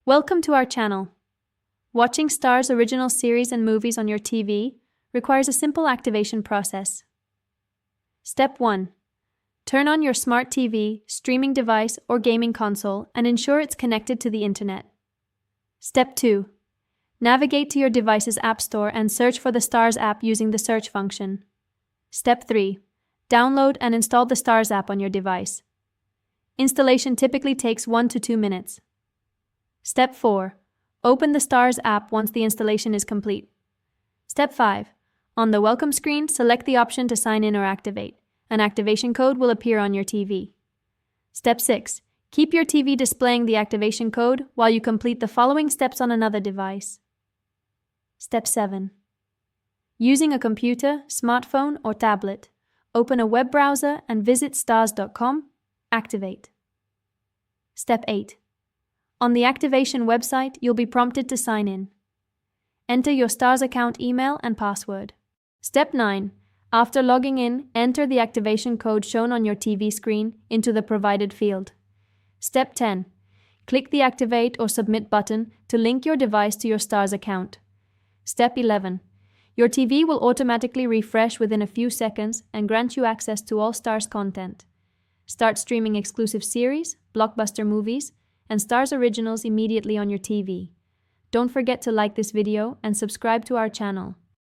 Welcome to our channel. Watching Starz original series and movies on your TV requires a simple activation process. Step 1. Turn on your smart TV, streaming device, or gaming console and ensure it's connected to the internet. Step 2. Navigate to your device's app store and search for the Starz app using the search function. Step 3. Download and install the Starz app on your device. Installation typically takes 1 to 2 minutes. Step 4. Open the Starz app once the installation is complete. Step 5. On the welcome screen, select the option to sign in or activate. An activation code will appear on your TV. Step 6. Keep your TV displaying the activation code while you complete the following steps on another device. Step 7. Using a computer, smartphone, or tablet, open a web browser and visit starz.com. Activate. Step 8. On the activation website, you'll be prompted to sign in. Enter your Starz account email and password. Step 9. After logging in, enter the activation code shown on your TV screen into the provided field. Step 10. Click the Activate or Submit button to link your device to your Starz account. Step 11. Your TV will automatically refresh within a few seconds and grant you access to all Starz content. Start streaming exclusive series, blockbuster movies, and Starz originals immediately on your TV. Don't forget to like this video and subscribe to our channel.